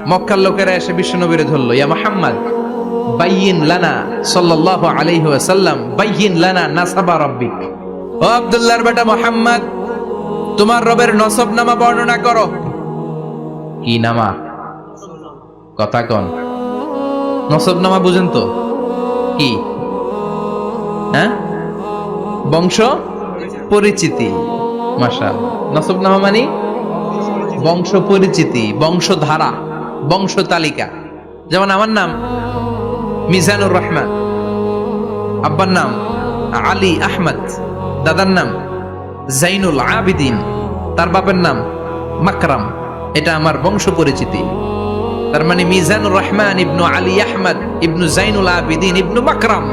মক্কার লোকেরা এসে বিশ্বনবীরে ধরলো, ইয়া মুহাম্মদ বাইয়িন লানা সাল্লাল্লাহু আলাইহি ওয়াসাল্লাম বাইয়িন লানা নাসাবা রাব্বিক। ও আব্দুল্লাহর বেটা মুহাম্মদ, তোমার রবের নসবনামা বর্ণনা করো। কি নামা? কথা কন। নসবনামা বুঝেন তো কি? হ্যাঁ, বংশ পরিচিতি। মাশাআল্লাহ। নসবনামা মানে বংশ পরিচিতি, বংশধারা, বংশ তালিকা। যেমন আমার নাম মিজানুর রহমান, আব্বার নাম আলী আহমদ, দাদার নাম জাইনুল আবিদিন, তার বাপের নাম মাকরাম। এটা আমার বংশ পরিচিতি। তার মানে মিজানুর রহমান ইবনু আলী আহমদ ইবনু জাইনুল আবিদিন ইবনু মাকরাম,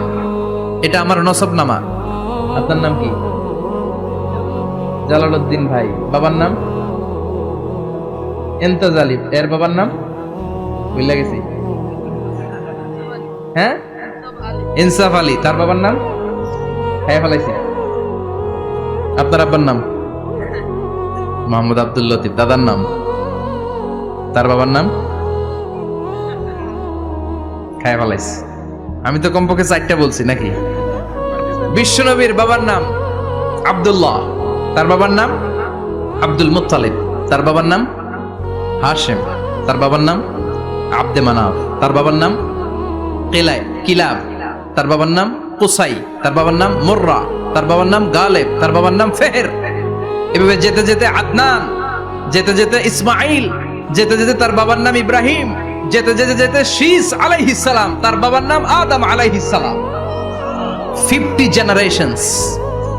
এটা আমার নসবনামা। আপনার নাম কি? জালালউদ্দিন ভাই। বাবার নাম এন্তাজালি, এর বাবার নাম ভুলে গেছি। হ্যাঁ, ইনসাফ আলী, তার বাবার নাম হ্যাঁ ফেলাইছি। আপনার আব্বার নাম মোহাম্মদ আব্দুল লতিফ, দাদার নাম, তার বাবার নাম খায় ফেলাইছি। আমি তো কমপক্ষে 4টা বলছি নাকি? বিশ্বনবীর বাবার নাম আব্দুল্লাহ, তার বাবার নাম আব্দুল মুত্তালিব, তার বাবার নাম হাশেম, তার বাবার নাম আব্দে মানাফ, তার বাবার নাম কিলাব, তার বাবার নাম কুসাই, তার বাবার নাম মুররা, তার বাবার নাম গালেব, তার বাবার নাম ফেহের। এভাবে যেতে যেতে আদনান, যেতে যেতে ইসমাইল, যেতে যেতে তার বাবার নাম ইব্রাহিম, যেতে যেতে যেতে শীস আলাইহিস সালাম, তার বাবার নাম আদম আলাইহিস সালাম। 50 জেনারেশনস,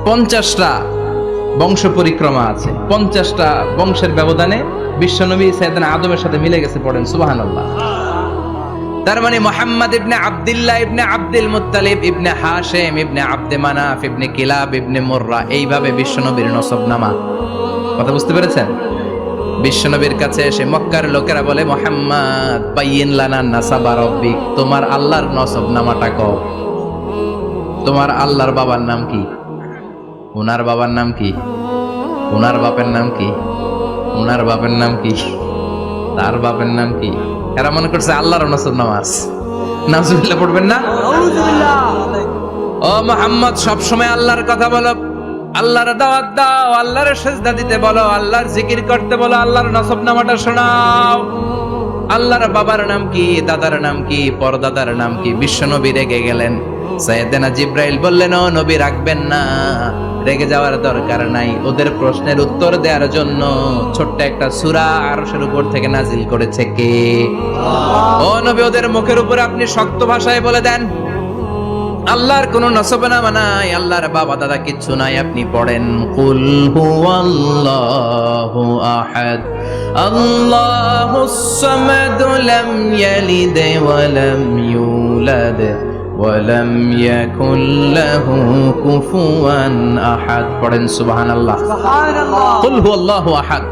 50টা বংশ পরিক্রমা আছে। 50টা বংশের ব্যবধানে বিশ্বনবী সাইয়েদনা আদমের সাথে মিলে গেছে। পড়েন সুবহানাল্লাহ। তার মানে মুহাম্মদ ইবনে আব্দুল্লাহ ইবনে আব্দুল মুত্তালিব ইবনে হাশেম ইবনে আব্দে মানাফ ইবনে কিলাব ইবনে মুররা, এইভাবে বিশ্বনবীর নসবনামা। কথা বুঝতে পেরেছেন? বিশ্বনবীর কাছে এসে মক্কার লোকেরা বলে, মুহাম্মদ বাইয়িন লানা নাসাবা রাব্বিক, তোমার আল্লাহর নসবনামাটা কও। তোমার আল্লাহর বাবার নাম কি? ওনার বাবার নাম কি? ওনার বাপের নাম কি? ওনার বাপের নাম কি? তার বাপের নাম কি? এরা মনে করছে আল্লাহর নসবনামা আছে। নাউজুবিল্লাহ পড়বেন না? ও মুহাম্মদ, সব সময় আল্লাহর কথা বলো, আল্লাহর দাওয়াত দাও, আল্লাহর সিজদা দিতে বলো, আল্লাহর জিকির করতে বলো, আল্লাহর নসবনামাটা শোনাও। আল্লাহর বাবার নাম কি? দাদার নাম কি? পরদাদার নাম কি? বিশ্বনবী রেগে গেলেন। সাইয়েদনা জিব্রাইল বললেন, ও নবী রাখবেন না, রেগে যাওয়ার দরকার নাই। ওদের প্রশ্নের উত্তর দেওয়ার জন্য ছোট্ট একটা সূরা আরশের উপর থেকে নাজিল করেছে কে? ও নবী, ওদের মুখের উপর আপনি শক্ত ভাষায় বলে দেন, আল্লাহর কোনো নসবনামা নাই, আল্লাহর বাবা দাদা কিচ্ছু নাই। আপনি পড়েন, কুল হুয়াল্লাহু আহাদ আল্লাহুস সামাদ লাম ইয়ালিদ ওয়া লাম ইউলাদ ওয়া লাম ইয়াকুল লাহু কুফুয়ান আহাদ। পড়েন সুবহানাল্লাহ। কুল হুয়াল্লাহু আহাদ।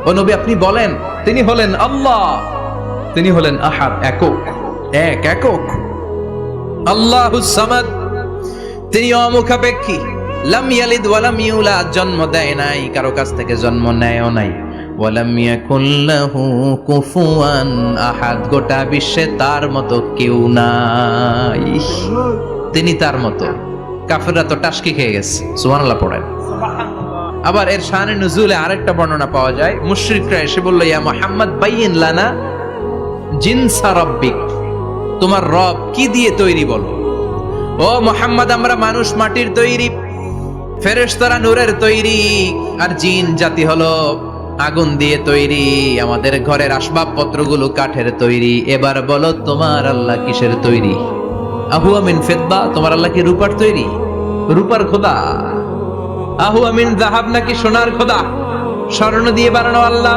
ও নবী, আপনি বলেন, তিনি হলেন আল্লাহ, তিনি হলেন আহাদ, একক, একক। আল্লাহুস সামাদ, তিনি অমুখাপেক্ষী। লাম ইয়ালিদ ওয়া লাম ইউলাদ, জন্ম দেয় নাই, কারো কাছ থেকে জন্ম নেয়ও নাই। ওয়া লাম ইয়াকুল লাহু কুফুয়ান আহাদ, গোটা বিশ্বে তার মতো কেউ নাই, তিনি তার মতো। কাফেররা তো টাসকি খেয়ে গেছে। সুবহানাল্লাহ পড়েন। আবার এর শানে নুজুলে আরেকটা বর্ণনা পাওয়া যায়। মুশরিকরা এসে বলল, ইয়া মুহাম্মদ বাইয়িন লানা জিনসা রাব্বিক, তোমার রব কি দিয়ে তৈরি বলো। ও মুহাম্মদ, আমরা মানুষ মাটির তৈরি, ফেরেশতারা নূরের তৈরি, আর জিন জাতি হলো আগুন দিয়ে তৈরি, আমাদের ঘরের আসবাবপত্রগুলো কাঠের তৈরি। এবার বলো, তোমার আল্লাহ কিসের তৈরি? আহুয়া মিন ফিদ্দা, তোমার আল্লাহ কি রূপার তৈরি? রূপার খোদা? আহুয়া মিন যাহাব, নাকি সোনার খোদা, স্বর্ণ দিয়ে বানানো আল্লাহ?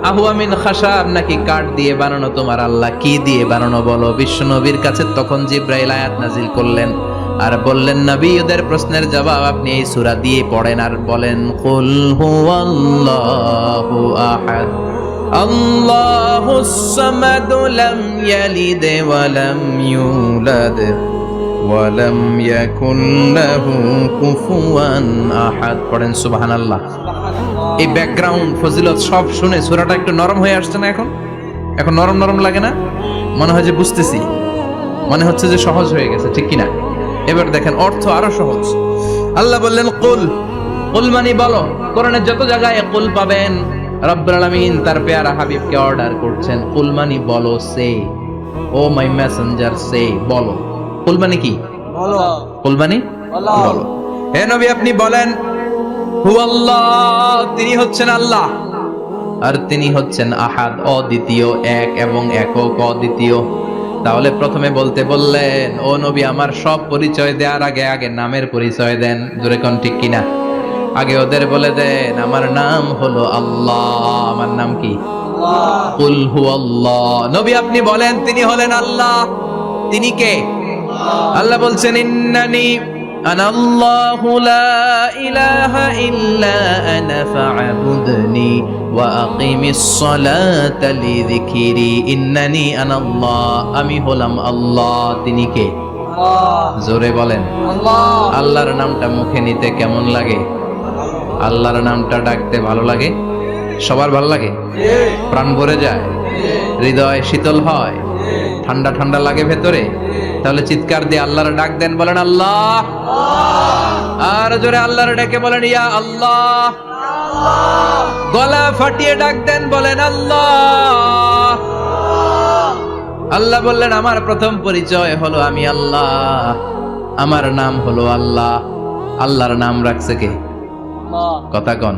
আহুয়া মিন খাশাব, নাকি কাঠ দিয়ে বানানো তোমার আল্লাহ? কি দিয়ে বানানো বলো। বিশ্বনবীর কাছে তখন জিব্রাইল আয়াত নাজিল করলেন আর বললেন, নবী, ওদের প্রশ্নের জবাব আপনি এই সূরা দিয়ে পড়েন আর বলেন, কুল হুয়াল্লাহু আহাদ আল্লাহুস সামাদ লাম ইয়ালিদ ওয়া লাম ইউলাদ ওয়া লাম ইয়াকুল লাহু কুফুয়ান আহাদ। পড়েন সুবহানাল্লাহ। এই ব্যাকগ্রাউন্ড ফজিলত সব শুনে সূরাটা একটু নরম হয়ে আসছে না এখন? এখন নরম নরম লাগে না? মনে হয় যে বুঝতেছি, মনে হচ্ছে যে সহজ হয়ে গেছে, ঠিক কিনা? এবার দেখেন অর্থ আরো সহজ। আল্লাহ বললেন কুল, কুল মানে বলো। কোরআনের যত জায়গায় কুল পাবেন, রব্বুল আলামিন তার পেয়ারা হাবিবকে অর্ডার করছেন কুল মানে বলো, সে ও মাই মেসেঞ্জার সে, বলো। কুল মানে কি? বলো। কুল মানে বলো। হে নবী আপনি বলেন হু আল্লাহ, তিনি হচ্ছেন আল্লাহ, আর তিনি হচ্ছেন আহাদ, অদ্বিতীয়, এক এবং একক, অদ্বিতীয়। তাহলে প্রথমে বলতে বললেন ও নবী আমার সব পরিচয় দেওয়ার আগে আগে নামের পরিচয় দেন, জোরে কোন ঠিক কিনা? আগে ওদের বলে দেন আমার নাম হলো আল্লাহ। আমার নাম কি? কুল হু আল্লাহ। নবী আপনি বলেন তিনি হলেন আল্লাহ। তিনি কে? আল্লাহ বলছেন ইন্নানি আনা আল্লাহু লা ইলাহা ইল্লা আনা ফা'বুদনি ওয়া আকিমিস সালাতা লিযিকরি। ইন্নানি আনা আল্লাহ, আমি হলাম আল্লাহ। তিনি কে? জোরে বলেন। আল্লাহর নামটা মুখে নিতে কেমন লাগে? আল্লাহর নামটা ডাকতে ভালো লাগে? সবার ভালো লাগে? প্রাণ ভরে যায়, হৃদয় শীতল হয়, ঠান্ডা ঠান্ডা লাগে ভেতরে? তাহলে চিৎকার দিয়ে আল্লাহর ডাক দেন, বলেন আল্লাহ। আর জোরে আল্লাহর ডেকে বলেন ইয়া আল্লাহ। গলা ফাটিয়ে ডাক দেন, বলেন আল্লাহ। আল্লাহ বললেন আমার প্রথম পরিচয় হলো আমি আল্লাহ, আমার নাম হলো আল্লাহ। আল্লাহর নাম রাখছে কে? কথা কন।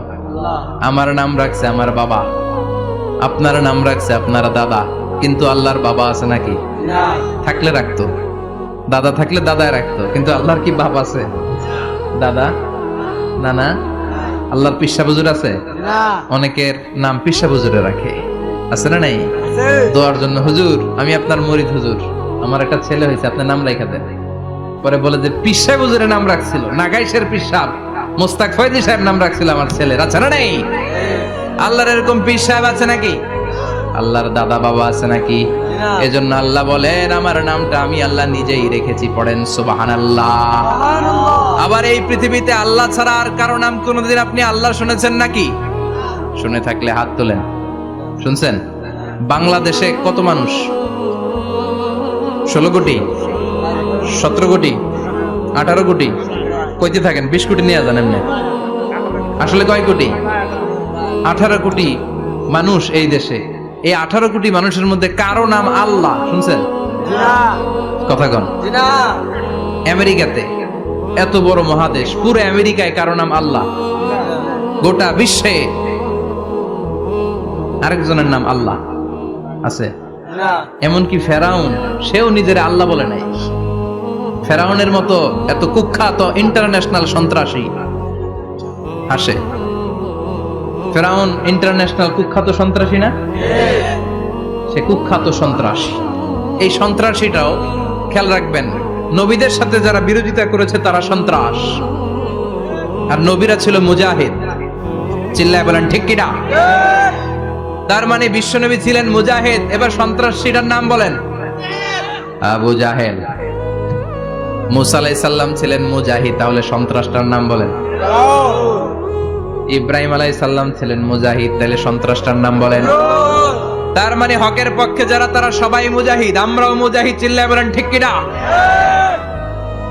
আমার নাম রাখছে আমার বাবা, আপনার নাম রাখছে আপনার দাদা। কিন্তু আল্লাহর বাবা আছে নাকি? থাকলে রাখতো, দাদা থাকলে দাদায় রাখতো। কিন্তু আল্লাহর কি বাপ আছে? দাদা, নানা? আল্লাহর পিসা বুজুর আছে? অনেকের নাম পিসা বুজুরে রাখে, আছে না নাই? দোয়ার জন্য হুজুর আমি আপনার মরিদ হুজুর, আমার একটা ছেলে হয়েছে, আপনার নাম রাখা দেন। পরে বলে যে পিসা বুজুরের নাম রাখছিল, নাগাইশের পিসাব মোস্তাক ফয়জি সাহেব নাম রাখছিল আমার ছেলের, আছে না নাই? আল্লাহর এরকম পীর সাহেব আছে নাকি? আল্লাহর দাদা বাবা আছে নাকি? এজন্য আল্লাহ বলেন আমার নামটা আমি আল্লাহ নিজেই রেখেছি। পড়েন সুবহানাল্লাহ। আবার এই পৃথিবীতে আল্লাহ ছাড়া আর কারো নাম কোনোদিন আপনি আল্লাহ শুনেছেন নাকি? শুনে থাকলে হাত তোলেন। শুনছেন? বাংলাদেশে কত মানুষ? 16 কোটি, 17 কোটি, 18 কোটি? কইতে থাকেন, 20 কোটি নিয়ে যান এমনি। আসলে কয় কোটি? 18 কোটি মানুষ এই দেশে। এই 18 কোটি মানুষের মধ্যে কারো নাম আল্লাহ শুনছেন? কথা কন। আমেরিকাতে, এত বড় মহাদেশ, পুরো আমেরিকায় কারো নাম আল্লাহ? গোটা বিশ্বে আরেকজনের নাম আল্লাহ আছে? এমনকি ফেরাউন, সেও নিজের আল্লাহ বলে নাই। ফেরাউনের মতো এত কুখ্যাত ইন্টারন্যাশনাল সন্ত্রাসী আসে। ফেরাউন ইন্টারন্যাশনাল কুখ্যাত সন্ত্রাসী না? সে কুখ্যাত সন্ত্রাসী। এই সন্ত্রাসীটাও খেয়াল রাখবেন, নবীদের সাথে যারা বিরোধিতা করেছে তারা সন্ত্রাস, আর নবীরা ছিল মুজাহিদ। চিল্লায় বলেন ঠিক কিনা? তার মানে বিশ্বনবী ছিলেন মুজাহিদ। এবার সন্ত্রাসীটার নাম বলেন। আবু জাহেল। মুসা আলাইহিস সালাম ছিলেন মুজাহিদ, তাহলে সন্ত্রাসটার নাম বলেন। ইব্রাহিম আলাইহিস সালাম ছিলেন মুজাহিদ, তাহলে সন্ত্রাসটার নাম বলেন। তার মানে হকের পক্ষে যারা তারা সবাই মুজাহিদ, আমরাও মুজাহিদ। চিল্লায় বলেন ঠিক কিনা?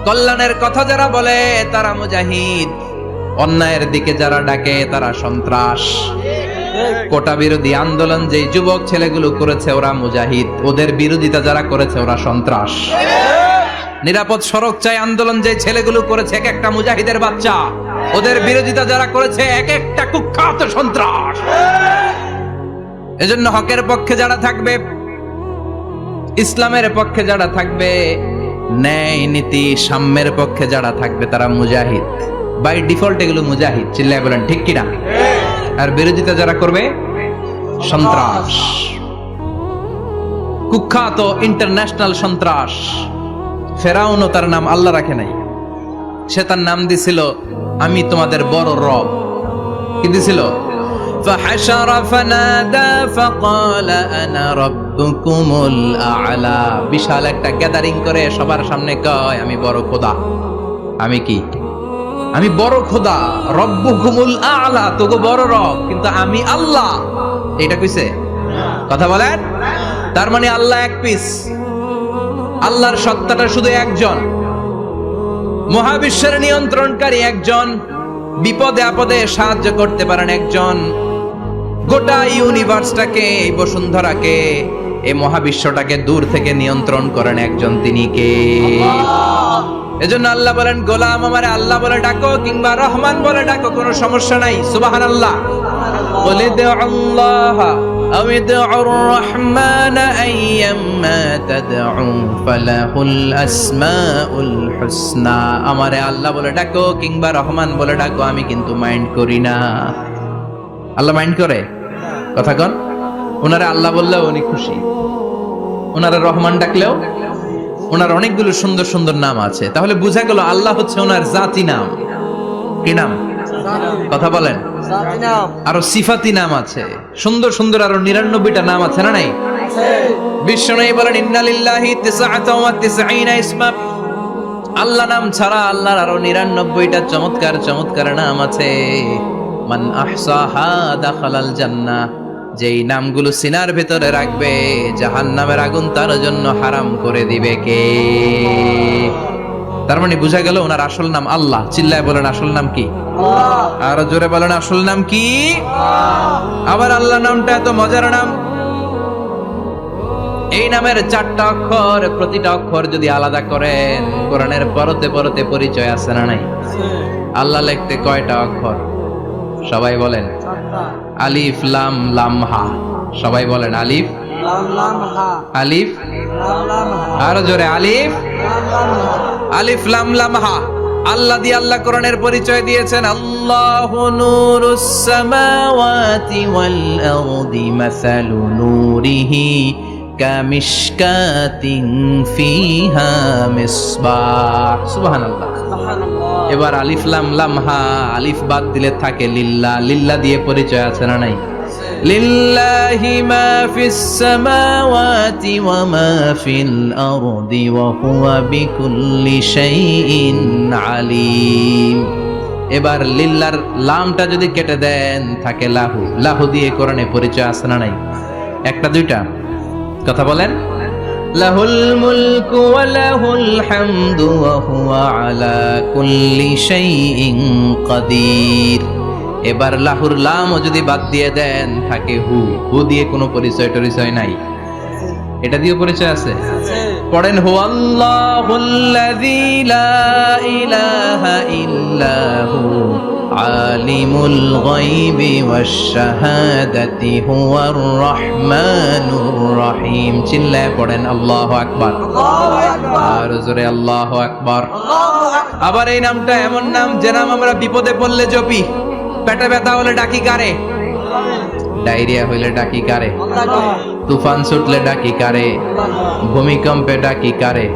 কল্যাণের কথা যারা বলে তারা মুজাহিদ, অন্যায়ের দিকে যারা ডাকে তারা সন্ত্রাস। কোটা বিরোধী আন্দোলন যে যুবক ছেলেগুলো করেছে ওরা মুজাহিদ, ওদের বিরোধিতা যারা করেছে ওরা সন্ত্রাস। নিরাপদ সড়ক চাই আন্দোলন যে ছেলেগুলো করেছে এক একটা মুজাহিদের বাচ্চা, ওদের বিরোধিতা যারা করেছে এক একটা কুখ্যাত সন্ত্রাস। এজন্য হকের পক্ষে যারা থাকবে, ইসলামের পক্ষে যারা থাকবে, ন্যায় নীতি সাম্যের পক্ষে যারা থাকবে তারা মুজাহিদ। বাই ডিফল্ট এগুলো মুজাহিদ। চিল্লায় বলেন ঠিক কিনা? আর বিরোধিতা যারা করবে সন্ত্রাস, কুখ্যাত ইন্টারন্যাশনাল সন্ত্রাস। ফেরাউনও তার নাম আল্লাহ রাখে নাই, সে তার নাম দিছিল আমি তোমাদের বড় রব। কি দিছিল? فحشر فنادى فقال انا ربكم الاعلى। বিশাল একটা গ্যাদারিং করে সবার সামনে কয় আমি বড় খোদা। আমি কি? আমি বড় খোদা, রব্বুকুমুল আ'লা, তোগো বড় রব, কিন্তু আমি আল্লাহ। এটা কইছে? কথা বলেন। তার মানে আল্লাহ এক পিস, আল্লাহর সত্তাটা শুধু একজন, মহাবিশ্বের নিয়ন্ত্রণকারী একজন, বিপদে আপদে সাহায্য করতে পারেন একজন, গোটা ইউনিভার্সটাকে, এই বসুন্ধরাকে, এই মহাবিশ্বটাকে দূর থেকে নিয়ন্ত্রণ করেন একজন, তিনি কে? এজন্য আল্লাহ বলেন, গোলাম আমারে আল্লাহ বলে ডাকো কিংবা রহমান বলে ডাকো, কোনো সমস্যা নাই। সুবহানাল্লাহ। বলে দে আল্লাহ আও ইদউর রহমান আইয়াম্মা তাদউ ফালাহুল আসমাউল হুসনা। আমারে আল্লাহ বলে ডাকো কিংবা রহমান বলে ডাকো, আমি কিন্তু মাইন্ড করি না। আল্লাহ মাইন্ড করে? কথা কন। ওনারা আল্লাহ বললেও উনি খুশি, ওনারা রহমান ডাকলেও। ওনার অনেকগুলো সুন্দর সুন্দর নাম আছে, তাহলে বোঝা গেল আল্লাহ হচ্ছে ওনার জাতি নাম। কি নাম? কথা বলেন। আরো সিফাতি নাম আছে, সুন্দর সুন্দর আরো 99টা নাম আছে না নাই? বিশ্বনবী বলেন, ইন্নালিল্লাহি 99 ইসমা। আল্লাহ নাম ছাড়া আল্লাহর আরো 99টা চমৎকার চমৎকার নাম আছে। মান আহসাহা দাখালাল জান্নাহ। যেই নামগুলো সিনার ভেতরে রাখবে, জাহান্নামের আগুন তার জন্য হারাম করে দিবে কে? তার মানে বোঝা গেল ওনার আসল নাম আল্লাহ। চিল্লায় বলেন, আসল নাম কি? আরো জোরে বলেন, আসল নাম কি? আবার আল্লাহ নামটা এত মজার নাম, এই নামের 4টা অক্ষর, প্রতিটা অক্ষর যদি আলাদা করেন, কোরআনের পরতে পরতে পরিচয় আছে না নাই? আল্লাহ লিখতে কয়টা অক্ষর? সবাই বলেন। আলিফ লাম লাম হা। সবাই বলেন, আলিফ লাম লাম হা। আলিফ লাম লাম হা। আরো জোরে, আলিফ লাম লাম হা। আলিফ লাম লাম হা। আল্লাহ দিয়ে আল্লাহ কোরআনের পরিচয় দিয়েছেন, আল্লাহু নূরুস সামাওয়াতি ওয়াল আরদি মাসালু নূরিহি কামিশকাতিন ফিহা মিসবাহ। সুবহানাল্লাহ। এবার আলিফ লাম লাম হা, আলিফ বাদ দিলে থাকে লিল্লাহ। লিল্লাহ দিয়ে পরিচয় আছে না নাই? লিল্লাহি মা ফিস সামাওয়াতি ওয়া মা ফিল আরদি ওয়া হুয়া বিকুল্লি শাইইন আলিম। এবার লিল্লাহর লামটা যদি কেটে দেন, থাকে লাহু। লাহু দিয়ে কোরআনে পরিচয় আছে না নাই? একটা দুইটা? কথা বলেন। লাহুল মুলকু ওয়া লাহুল হামদু ওয়া হুয়া আলা কুল্লি শাইইন কাদির। এবার লাহুর লামও যদি বাদ দিয়ে দেন, থাকে হু। হু দিয়ে কোনো পরিচয় টরিচয় নাই, এটা দিয়ে পরিচয় আছে। পড়েন, হু আল্লাহুল্লাযী লা ইলাহা ইল্লা হু আলিমুল গায়বি ওয়াশ শাহাদাতি হুয়ার রহমানুর রহিম। চিল্লায় পড়েন, আল্লাহু আকবার। আর জোরে আল্লাহু আকবার। আবার এই নামটা এমন নাম, যে নাম আমরা বিপদে পড়লে জপি। পেটে ব্যথা হলে ডাকি কারে? ডায়রিয়া হইলে ডাকি কারে? তুফান ছুটলে ডাকি কারে? ভূমিকম্পে ডাকি কারে?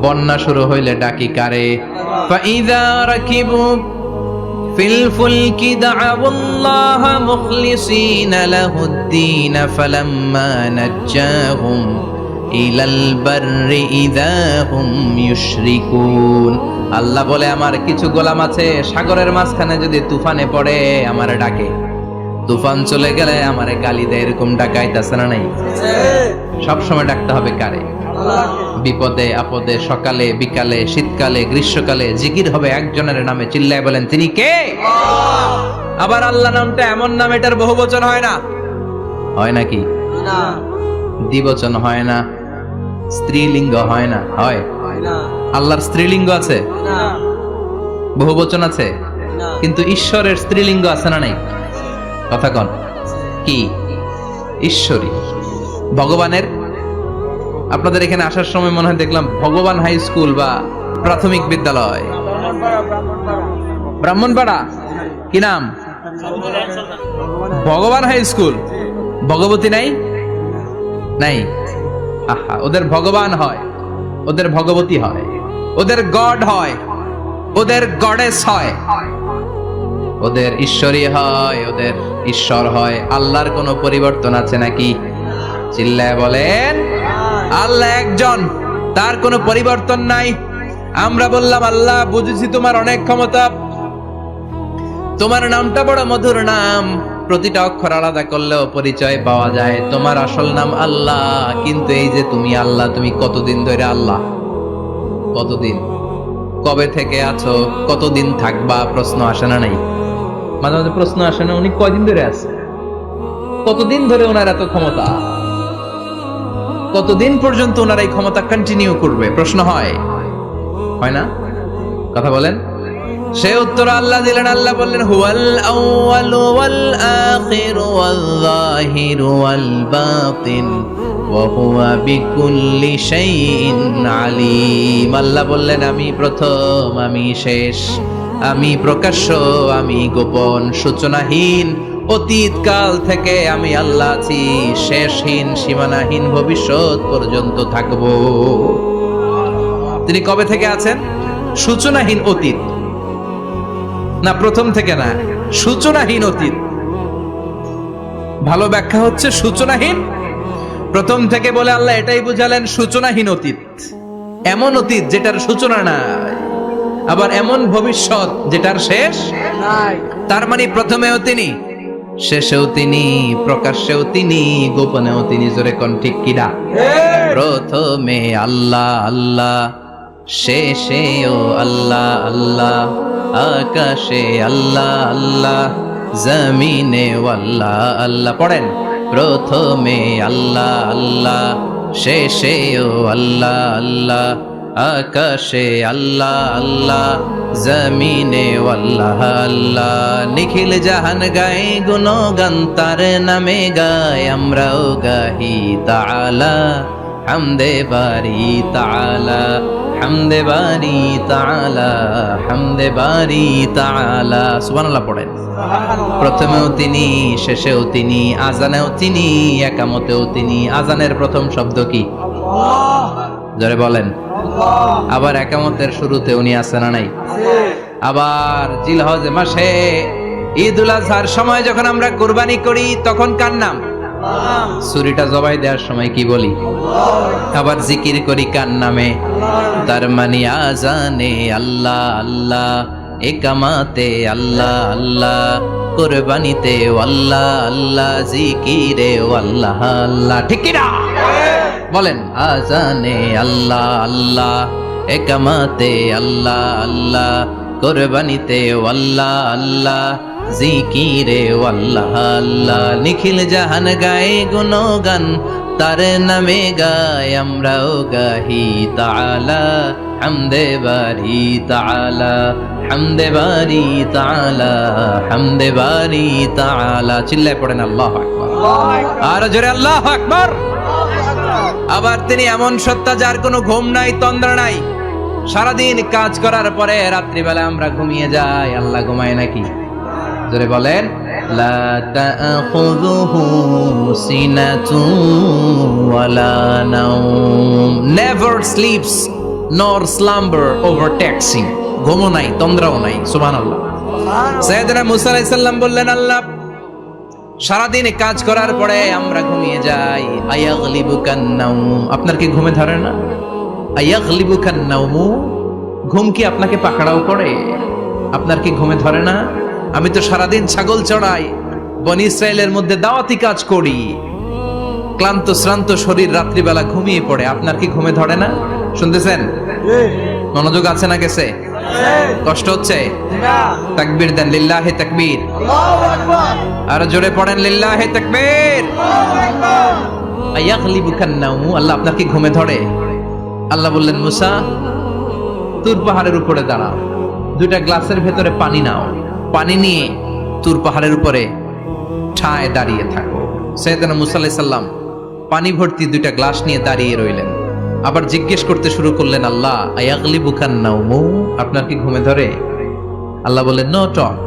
বন্যা শুরু হইলে ডাকি কারে? ফাইযা রাকিবু ফিল ফুলকি দা'আউল্লাহ মুখলিসিনা লাহুদ্দীন ফালাম্মা নাজ্জাহুম ইলাল বাররি ইযা হুম ইউশরিকুন। আল্লাহ বলে, আমার কিছু গোলাম আছে, সাগরের মাঝখানে যদি তুফানে পড়ে আমারে ডাকে, তুফান চলে গেলে আমারে গালি দেয়। এরকম ডাকাইতাছে না নাই? সব সময় ডাকতে হবে কারে? বিপদে আপদে, সকালে বিকালে, শীতকালে গ্রীষ্মকালে জিকির হবে একজনের নামে। চিল্লায় বলেন, তিনি কে? আবার আল্লাহ নামটা এমন নাম, এটার বহুবচন হয় না। হয় নাকি? না। দ্বিবচন হয় না, স্ত্রীলিঙ্গ হয় না। হয়? আল্লাহর স্ত্রীলিঙ্গ আছে? বহুবচন আছে? কিন্তু ঈশ্বরের স্ত্রীলিঙ্গ আছে না নাই? কথা কন। কি? ঈশ্বরী। ভগবানের, আপনাদের এখানে আসার সময় মনে হয় দেখলাম ভগবান হাই স্কুল বা প্রাথমিক বিদ্যালয়, ব্রাহ্মণপাড়া। কি নাম? ভগবান হাই স্কুল। ভগবতী নাই? নাই। আহা, ওদের ভগবান হয়, ওদের ভগবতী হয়, ওদের গড হয়, ওদের গডেস হয়, ওদের ঈশ্বরী হয়, ওদের ঈশ্বর হয়। আল্লাহর কোনো পরিবর্তন আছে নাকি? চিল্লায় বলেন, আল্লাহ একজন, তার কোনো পরিবর্তন নাই। আমরা বললাম, আল্লাহ বুঝেছি তোমার অনেক ক্ষমতা, তোমার নামটা বড় মধুর নাম, প্রতিটা অক্ষর আলাদা করলেও পরিচয় পাওয়া যায়। তোমার আসল নাম আল্লাহ, কিন্তু এই যে তুমি আল্লাহ, তুমি কতদিন ধরে আল্লাহ? কতদিন? কবে থেকে আছো? কতদিন থাকবা? প্রশ্ন আসে না? নাই মাঝে মাঝে প্রশ্ন আসে না, উনি কয়দিন ধরে আছে? কতদিন ধরে ওনার এত ক্ষমতা? কতদিন পর্যন্ত ওনার এই ক্ষমতা কন্টিনিউ করবে? প্রশ্ন হয় না? কথা বলেন। সে উত্তর আল্লাহ দিলেন। আল্লাহ বললেন, হুয়াল আউয়ালু ওয়াল আখিরু ওয়াল যাহিরু ওয়াল বাতিন ওয়া হুয়া বিকুল্লি শাইইন আলিম। আল্লাহ বললেন, আমি প্রথম, আমি শেষ, আমি প্রকাশ্য, আমি গোপন, সূচনাহীন, অতীতকাল থেকে আমি আল্লাহ আছি, শেষহীন, সীমানাহীন, ভবিষ্যৎ পর্যন্ত থাকবো। তিনি কবে থেকে আছেন? সূচনাহীন অতীত না, প্রথম থেকে না, সূচনাহীন অতীত। ভালো ব্যাখ্যা হচ্ছে সূচনাহীন প্রথম থেকে বলে আল্লাহ এটাই বুঝালেন সূচনাহীন অতীত। এমন অতীত যেটার সূচনা নাই, আবার এমন ভবিষ্যৎ যেটার শেষ নাই। তার মানে প্রথমেও তিনি, শেষেও তিনি, প্রকাশ্যেও তিনি, গোপনেও তিনি। জোরে কোন ঠিক কিনা? প্রথমে আল্লাহ আল্লাহ, শেষেও আল্লাহ আল্লাহ, আকাশে আল্লাহ আল্লাহ, জমিনে আল্লাহ আল্লাহ। পড়েন, প্রথমে আল্লাহ আল্লাহ, শেষেও আল্লাহ আল্লাহ, আকাশে আল্লাহ আল্লাহ, জমিনে আল্লাহ আল্লাহ। নিখিল জাহান গায়ে গুণগান, তার নামে গায় আমরাও গাহি তাআলা, হামদে বারি তাআলা, হামদে বারি তাআলা, হামদে বারি তাআলা। সুবহানাল্লাহ পড়েন। প্রথমেও তিনি, শেষেও তিনি, আজানেও তিনি, একামতেও তিনি। আজানের প্রথম শব্দ কি? আল্লাহ। জোরে বলেন। আবার একামতের শুরুতে উনি আছেন না নাই? আবার জিলহজ মাসে ঈদুল আজহার সময় যখন আমরা কুরবানি করি, তখন কার নাম? ছুরিটা জবাই দেওয়ার সময় কি বলি? আবার জিকির করি কার নামে? তার মানে আজানে আল্লাহ আল্লাহ, একামাতে আল্লাহ আল্লাহ, কুরবানিতে আল্লাহ আল্লাহ, জিকিরে আল্লাহ আল্লাহ। ঠিক কি না? বলেন, আজানে আল্লাহ আল্লাহ, একামাতে আল্লাহ আল্লাহ, কুরবানিতে আল্লাহ আল্লাহ, জিকিরে আল্লাহ আল্লাহ। নিখিল জাহান গায়ে গুণগান, তার নামে গায় আমরাও গাহি তাআলা, হামদে বারি তাআলা, হামদে বারি তাআলা, হামদে বারি তাআলা। চিল্লায় পড়েন আল্লাহু আকবার। আর জোরে আল্লাহু আকবার। আবার তিনি এমন সত্তা যার কোনো ঘুম নাই, তন্দ্রা নাই। সারাদিন কাজ করার পরে রাত্রিবেলা আমরা ঘুমিয়ে যাই, আল্লাহ ঘুমায় নাকি? জোরে বলেন। লা তাখুযুহু সিনাতুন ওয়ালা নাওম, নেভার স্লিপস নর স্লাম্বার ওভারটেকস হিম। ঘুমও নাই, তন্দ্রাও নাই। সুবহানাল্লাহ। সাইয়েদনা মুসা আলাইহিস সালাম বললেন, আল্লাহ সারাদিন কাজ করার পরে আমরা ঘুমিয়ে যাই, আয়াগলিবুকান নাওম, আপনার কি ঘুমে ধরে না? আয়াগলিবুকান নাওম, ঘুম কি আপনাকে পাকড়াও করে? আপনার কি ঘুমে ধরে না? আমি তো সারাদিন ছাগল চড়াই, বনি ইসরায়েলের মধ্যে দাওয়াতি কাজ করি, ক্লান্ত শ্রান্ত শরীর রাত্রিবেলা ঘুমিয়ে পড়ে, আপনার কি ঘুমে ধরে না? শুনতেছেন? মনোযোগ আছে না গেছে? কষ্ট হচ্ছে? তাকবীর দেন, লিল্লাহি তাকবীর। আর জোরে পড়েন, লিল্লাহি তাকবীর। আয়াগলিবুকান নাওম, আল্লাহ আপনার কি ঘুমে ধরে? আল্লাহ বললেন, মুসা তুর পাহাড়ের উপরে দাঁড়াও, দুইটা গ্লাসের ভেতরে পানি নাও, পানি নিয়ে তুর পাহাড়ের উপরে ঠায় দাঁড়িয়ে থাকো। সাইয়েদনা মুসা আলাইহিস সালাম পানি ভর্তি দুইটা গ্লাস নিয়ে দাঁড়িয়ে রইলেন। আবার জিজ্ঞেস করতে শুরু করলেন, আল্লাহ আয়াগলিবুকান নাওম, আপনার কি ঘুমে ধরে? আল্লাহ বললেন, no talk,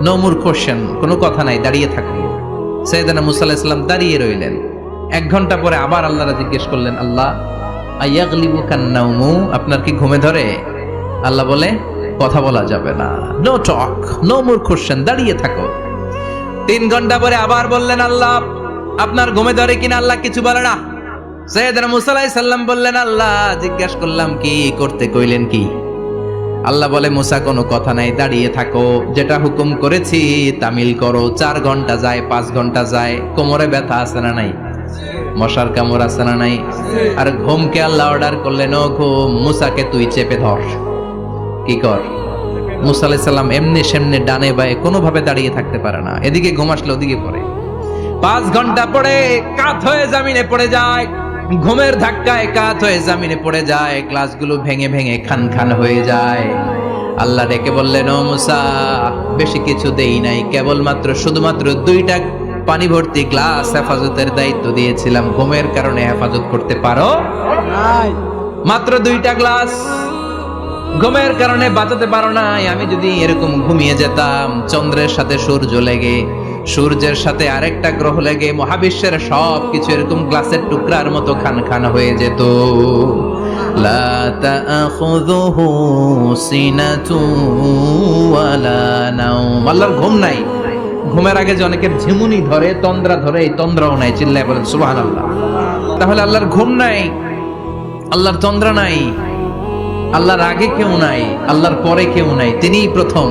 no more question, কোনো কথা নাই, দাঁড়িয়ে থাকো। সাইয়েদনা মুসা আলাইহিস সালাম দাঁড়িয়ে রইলেন। 1 ঘন্টা পরে আবার আল্লাহরা জিজ্ঞেস করলেন, আল্লাহ আয়াগলিবুকান নাওম, আপনার কি ঘুমে ধরে? আল্লাহ বলে, কথা বলা যাবে না, no talk, no more question, দাঁড়িয়ে থাকো। 3 ঘন্টা পরে আবার বললেন, আল্লাহ আপনার ঘুমে ধরে কিনা? আল্লাহ কিছু বলে না। সাইয়েদনা মুসা আলাইহিস সালাম বললেন, আল্লাহ জিজ্ঞাসা করলাম কি, করতে কইলেন কি? আল্লাহ বলে মুসা কোনো কথা নাই, দাঁড়িয়ে থাকো, যেটা হুকুম করেছি তামিল করো। 4 ঘন্টা যায়, 5 ঘন্টা যায়, কোমরে ব্যথা আছে না নাই, মশার কামড় আছে না নাই, আর ঘুমকে আল্লাহ অর্ডার করলেন, ও ঘুম মুসাকে তুই চেপে ধর, কি কর। মুসা আলাইহিস সালাম এমনি সেমনি ডানে বায়ে কোনোভাবে দাঁড়িয়ে থাকতে পারে না, এদিকে ঘুম আসলে ওদিকে পড়ে। 5 ঘন্টা পরে কাত হয়ে জমিনে পড়ে যায়, ঘুমের ধাক্কায় কাত হয়ে জমিনে পড়ে যায়, গ্লাসগুলো ভেঙে ভেঙে খান খান হয়ে যায়। আল্লাহ ডেকে বললেন, ও মুসা, বেশি কিছু দেই নাই, কেবলমাত্র শুধুমাত্র 2টা পানি ভর্তি গ্লাস হেফাজতের দায়িত্ব দিয়েছিলাম, ঘুমের কারণে হেফাজত করতে পারো নাই, মাত্র 2টা গ্লাস, ঘুমের কারণে বাঁচাতে পারো নাই। আমি যদি এরকম ঘুমিয়ে যেতাম, চন্দ্রের সাথে সূর্য লেগে, সূর্যের সাথে আরেকটা গ্রহ লেগে মহাবিশ্বের সব কিছু এরকম গ্লাসের টুকরার মতো খান খান হয়ে যেত। লা তাখুযুহু সিনাতু ওয়ালা নাওম, আল্লাহর ঘুম নাই। ঘুমের আগে যে অনেকের ঝিমুনি ধরে, তন্দ্রা ধরে, এই তন্দ্রাও নাই, চিল্লায় বলেন সুবহানাল্লাহ। তাহলে আল্লাহর ঘুম নাই, আল্লাহর তন্দ্রা নাই, আল্লাহর আগে কেউ নাই, আল্লাহর পরে কেউ নাই, তিনিই প্রথম,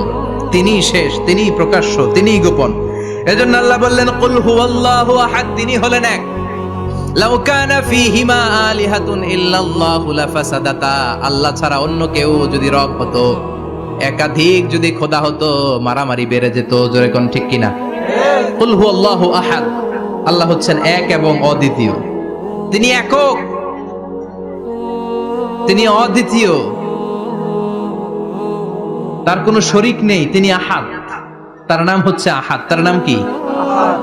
তিনিই শেষ, তিনিই প্রকাশ্য, তিনিই গোপন। এজন্য আল্লাহ বললেন, কুল হুয়াল্লাহু আহাদ, তিনি হলেন এক। লাউ কানা ফীহিমা আলিহাতুন ইল্লাল্লাহু লাফাসাদাতা, আল্লাহ ছাড়া অন্য কেউ যদি রব হতো, একাধিক যদি খোদা হতো, মারামারি বেড়ে যেত। জোরে কোন ঠিক কিনা? কুল হুয়াল্লাহু আহাদ, আল্লাহ হচ্ছেন এক এবং অদ্বিতীয়, তিনি একক, তিনি অদ্বিতীয়, তার কোনো শরীক নেই, তিনি আহাদ, তার নাম হচ্ছে আহাদ। তার নাম কি?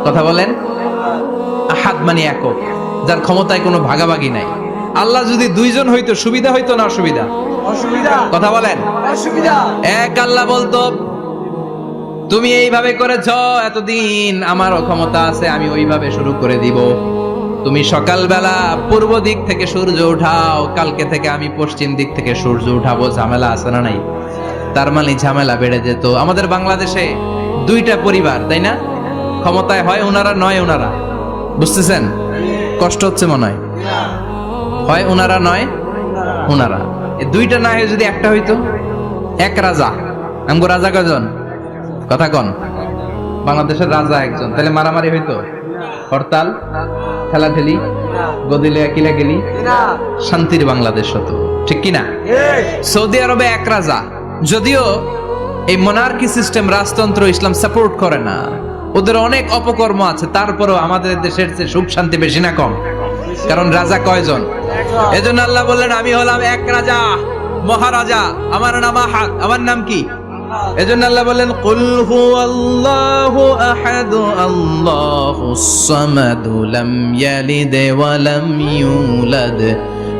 কথা বলেন। আহাদ মানে একক, যার ক্ষমতায় কোনো ভাগাভাগি নাই। আল্লাহ যদি 2 জন হইতো সুবিধা হইতো না অসুবিধা? অসুবিধা। কথা বলেন। অসুবিধা। এক আল্লাহ বলতো, তুমি এইভাবে করেছো এতদিন, আমারও ক্ষমতা আছে, আমি ওইভাবে শুরু করে দিব। তুমি সকালবেলা পূর্ব দিক থেকে সূর্য উঠাও, কালকে থেকে আমি পশ্চিম দিক থেকে সূর্য উঠাবো। ঝামেলা আছে না নাই? তার মানে ঝামেলা বেড়ে যেত। আমাদের বাংলাদেশে 2টা পরিবার, তাই না? ক্ষমতায় হয় ওনারা, নয় ওনারা। বুঝতেছেন? কষ্ট হচ্ছে মনে হয়। হয় ওনারা, নয় ওনারা। এই 2টা না হয়ে যদি একটা হইতো, এক রাজা। আমগো রাজা কয়জন? কথা কন। বাংলাদেশের রাজা একজন, তাহলে মারামারি হইতো, হরতাল, খেলাঠেলি, গদিলে কিলাকিলি, শান্তির বাংলাদেশ হতো, ঠিক কিনা? সৌদি আরবে এক রাজা, যদিও এই মোনার্কি সিস্টেম, রাজতন্ত্র, ইসলাম সাপোর্ট করে না, ওদের অনেক অপকর্ম আছে, তারপরেও আমাদের দেশের চেয়ে সুখ শান্তি বেশি না কম? কারণ রাজা কয়জন? এজন্য আল্লাহ বললেন, আমি হলাম এক রাজা, মহারাজা, আমার নাম আহাদ। আমার নাম কি? এজন্য আল্লাহ বললেন, কুল হুয়াল্লাহু আহাদ আল্লাহুস সামাদ লাম ইয়ালিদ ওয়া লাম ইউলাদ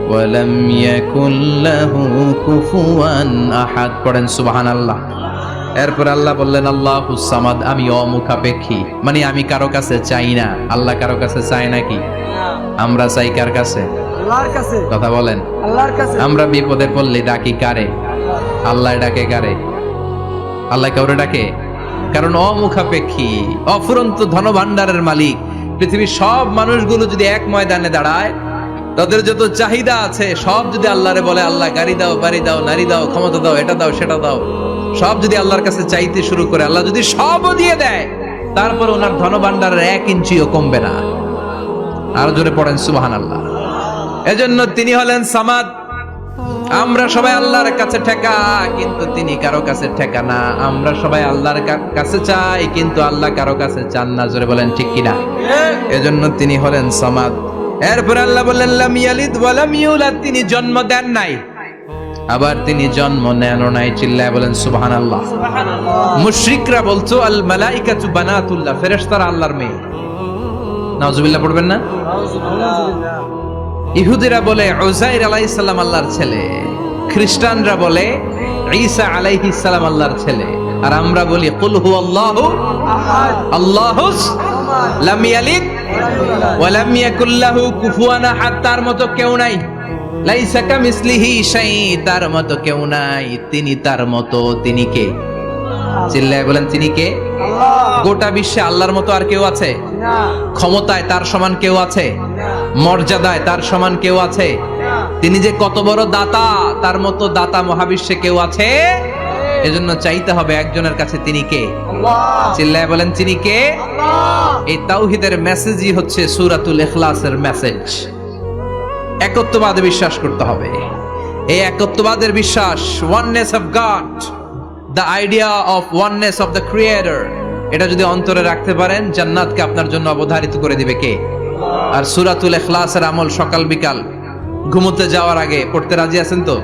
ওয়া লাম ইয়াকুল লাহু কুফুয়ান আহাদ। পড়েন সুবহানাল্লাহ। এরপর আল্লাহ বললেন, আল্লাহুস সামাদ, আমি অমুখাপেক্ষী, মানে আমি কারো কাছে চাই না। আল্লাহ কারো কাছে চায় নাকি? আমরা চাই কার কাছে? আল্লাহর কাছে। কথা বলেন। আল্লাহর কাছে। আমরা বিপদে পড়লে ডাকি কারে? আল্লাহ ডাকে কারে? আল্লাহ কাউরে ডাকে? কারণ অমুখাপেক্ষী, অফুরন্ত ধনভাণ্ডারের মালিক। পৃথিবীর সব মানুষগুলো যদি এক ময়দানে দাঁড়ায়, তাদের যত চাহিদা আছে সব যদি আল্লাহরে বলে, আল্লাহ গাড়ি দাও, বাড়ি দাও, নারী দাও, ক্ষমতা দাও, এটা দাও, সেটা দাও, সব যদি আল্লাহর কাছে চাইতে শুরু করে, আল্লাহ যদি সবও দিয়ে দেয়, তারপর ওনার ধনভাণ্ডারের 1 ইঞ্চিও কমবে না। আর জোরে পড়েন সুবহানাল্লাহ। এজন্য তিনি হলেন সামাদ। আমরা সবাই আল্লাহর কাছে ঠেকা, কিন্তু তিনি কারো কাছে ঠেকা না। আমরা সবাই আল্লাহর কাছে চাই, কিন্তু আল্লাহ কারো কাছে চান না। জোরে বলেন ঠিক কিনা? এজন্য তিনি হলেন সামাদ। এরপর আল্লাহ বললেন, লাম ইয়ালিদ ওয়া লাম ইউলাদ, তিনি জন্ম দেন নাই, আবার তিনি জন্ম নেন নাই। চিল্লায় বলেন সুবহানাল্লাহ। মুশরিকরা বলতো, আল মালাইকাতু বানাতুল্লাহ, ফেরেশতারা আল্লাহর মেয়ে। নাউজুবিল্লাহ পড়বেন না? ইহুদিরা বলে উযাইর আলাইহিস সালাম আল্লাহর ছেলে, খ্রিস্টানরা বলে ঈসা আলাইহিস সালাম আল্লাহর ছেলে, আর আমরা বলি কুল হুয়াল্লাহু আহাদ আল্লাহুস লাম ইয়ালিদ ওয়া লাম ইয়াকুল লাহু কুফুয়ান আহাদ। তার মতো কেউ নাই, লাইসা কামিসলিহি শাই, তার মতো কেউ নাই। তিনি তার মতো, তিনি কে? চিল্লায় বলেন, তিনি কে? আল্লাহ। গোটা বিশ্বে আল্লাহর মতো আর কেউ আছে? না। ক্ষমতায় তার সমান কেউ আছে? না। মর্যাদায় তার সমান কেউ আছে? না। তিনি যে কত বড় দাতা, তার মতো দাতা মহাবিশ্বে কেউ আছে? এজন্য চাইতে হবে একজনের কাছে, তিনি কে? চিল্লায় বলেন তিনি কে? এই তাওহীদের মেসেজই হচ্ছে সূরাতুল ইখলাসের মেসেজ। একত্ববাদে বিশ্বাস করতে হবে। এই একত্ববাদের বিশ্বাস, oneness of god, the idea of oneness of the creator, এটা যদি অন্তরে রাখতে পারেন, জান্নাতকে আপনার জন্য অবধারিত করে দিবে কে? আর সূরাতুল ইখলাসের আমল সকাল বিকাল ঘুমোতে যাওয়ার আগে পড়তে রাজি আছেন তো?